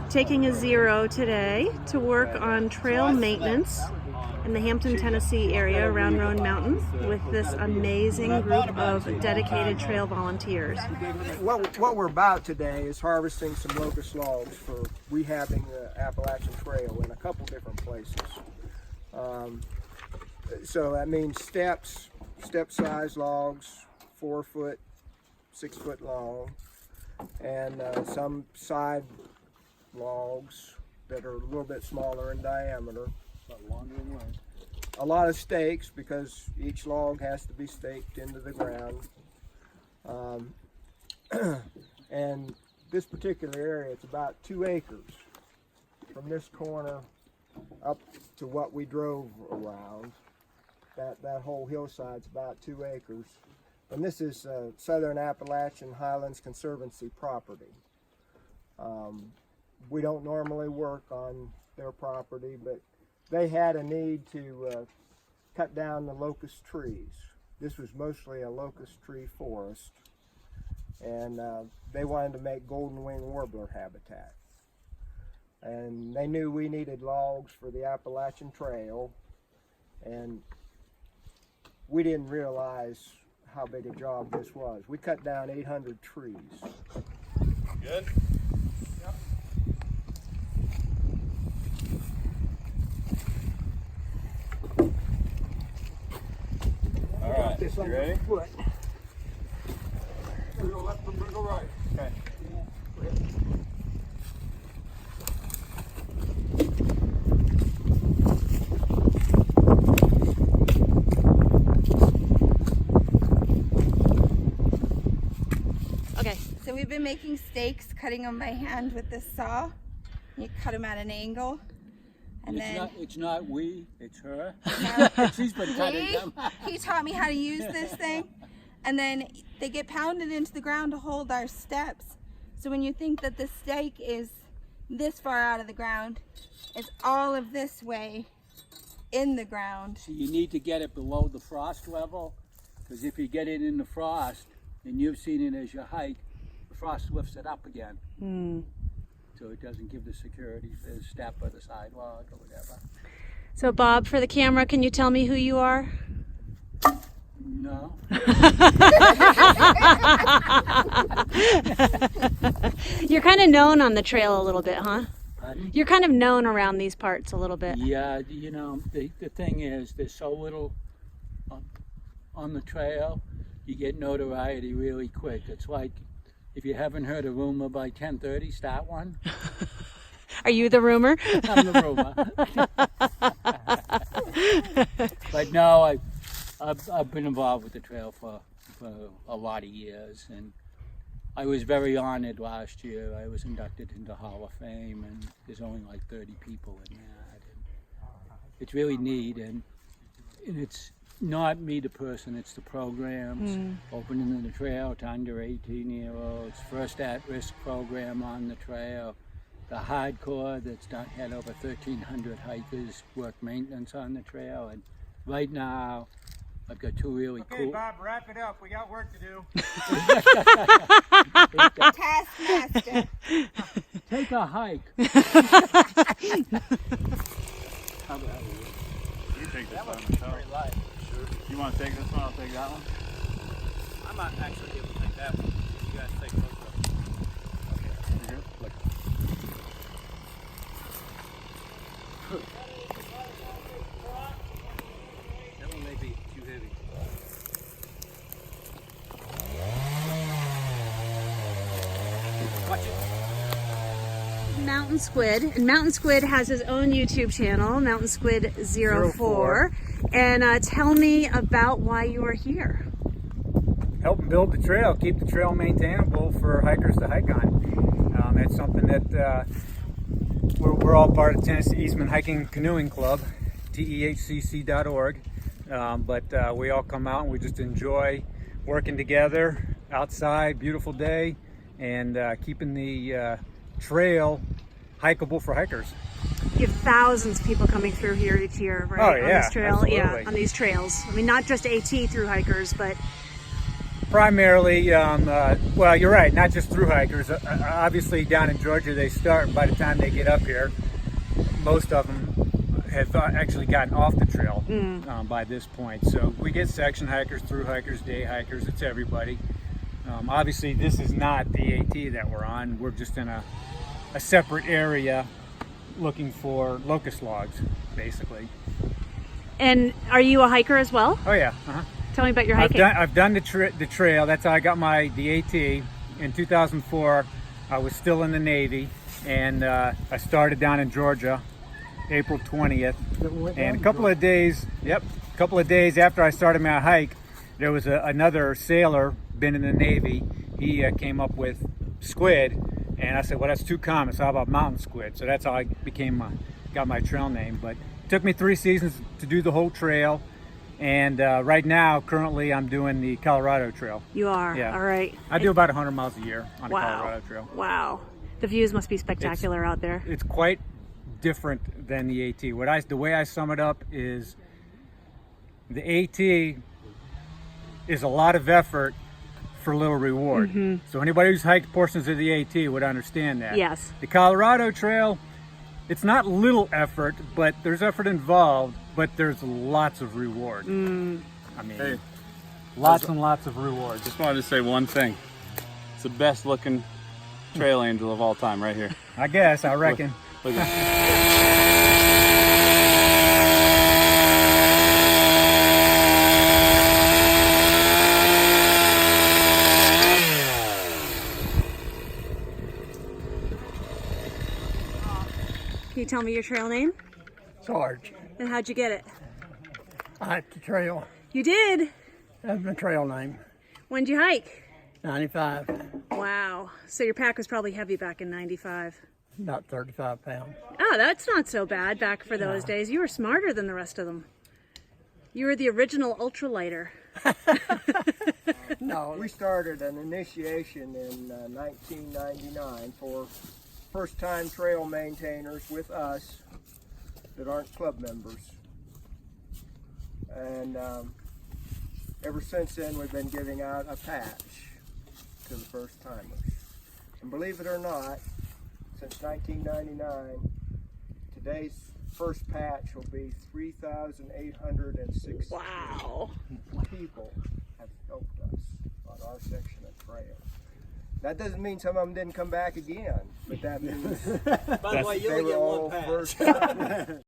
taking a 0 today to work on trail maintenance in the Hampton, Tennessee area around Roan Mountain with this amazing group of dedicated trail volunteers. What we're about today is harvesting some locust logs for rehabbing the Appalachian Trail in a couple different places. So that means step-size logs, 4 foot, 6 foot long, and some side logs that are a little bit smaller in diameter, but longer in length. A lot of stakes because each log has to be staked into the ground. And this particular area, it's about 2 acres from this corner up to what we drove around. That whole hillside's about 2 acres. And this is Southern Appalachian Highlands Conservancy property. We don't normally work on their property, but they had a need to cut down the locust trees. This was mostly a locust tree forest, and they wanted to make golden wing warbler habitat. And they knew we needed logs for the Appalachian Trail, and we didn't realize how big a job this was. We cut down 800 trees. Good? Yep. All right, Just like you ready? a foot. We're go left, we're gonna go right. Okay. So we've been making stakes, cutting them by hand with this saw. You cut them at an angle. And it's not we, it's her. No, She's been cutting them. he taught me how to use this thing. And then they get pounded into the ground to hold our steps. So when you think that the stake is this far out of the ground, it's all of this way in the ground. So you need to get it below the frost level, because if you get it in the frost, and you've seen it as you hike, the frost lifts it up again. So it doesn't give the security for the step or the sidewalk or whatever. So Bob, for the camera, can you tell me who you are? No. You're kind of known on the trail a little bit, huh? Pardon? You're kind of known around these parts a little bit. Yeah, you know, the thing is, there's so little on the trail, you get notoriety really quick. It's like, if you haven't heard a rumor by 10:30, start one. Are you the rumor? I'm the rumor. But no, I've been involved with the trail for a lot of years, and I was very honored last year. I was inducted into Hall of Fame, and there's only like 30 people in that. And it's really neat, and it's not me the person, it's the programs. Opening the trail to under 18-year-olds, first at-risk program on the trail, the hardcore that's had over 1,300 hikers work maintenance on the trail, and right now I've got 2 really cool. Okay, Bob, wrap it up. We got work to do. Taskmaster. Take a hike. How about you? You take this one. Very light. Sure. You want to take this one? I'll take that one. I might actually be able to take that one. You guys take both of them. Okay. Here. Look. That one may be too heavy. Watch it. Mountain Squid, and Mountain Squid has his own YouTube channel, Mountain Squid 04. And tell me about why you are here. Help build the trail, keep the trail maintainable for hikers to hike on. It's something that we're all part of Tennessee Eastmen Hiking Canoeing Club, tehcc.org. But we all come out and we just enjoy working together outside, beautiful day, and keeping the trail hikeable for hikers. You have thousands of people coming through here each year, right? Oh, yeah, on this trail, absolutely. yeah, on these trails. I mean, not just AT through hikers, but Primarily, well, you're right, not just through hikers. Obviously, down in Georgia, they start, and by the time they get up here, most of them have actually gotten off the trail by this point. So we get section hikers, through hikers, day hikers, it's everybody. Obviously, this is not the AT that we're on. We're just in a separate area looking for locust logs, basically. And are you a hiker as well? Oh yeah. Tell me about your hiking. I've done the trail. That's how I got the AT. In 2004, I was still in the Navy, and I started down in Georgia, April 20th. And a couple of days after I started my hike, there was another sailor, been in the Navy. He came up with squid, and I said, well, that's too common, so how about mountain squid? So that's how I got my trail name. But it took me 3 seasons to do the whole trail. And right now, currently, I'm doing the Colorado Trail. You are? Yeah. All right. I do about 100 miles a year on the Colorado Trail. Wow. The views must be spectacular out there. It's quite different than the AT. The way I sum it up is the AT is a lot of effort for little reward. So anybody who's hiked portions of the AT would understand that. Yes. The Colorado Trail, it's not little effort, but there's effort involved, but there's lots of reward. I mean, Hey, lots and lots of rewards. just wanted to say one thing. It's the best looking trail angel of all time right here. I guess, I reckon. Look at Can you tell me your trail name? Sarge. And how'd you get it? I hiked the trail. You did? That's my trail name. When'd you hike? 95, Wow. So your pack was probably heavy back in 95. about 35 pounds. Oh, that's not so bad back for those days. You were smarter than the rest of them. You were the original ultralighter. No, we started an initiation in 1999 for first-time trail maintainers with us that aren't club members. And ever since then, we've been giving out a patch to the first-timers. And believe it or not, since 1999, today's first patch will be 3,860 Wow. people have helped us on our section of trail. That doesn't mean some of them didn't come back again, but that means By the way, you they only were get all one patch. first time.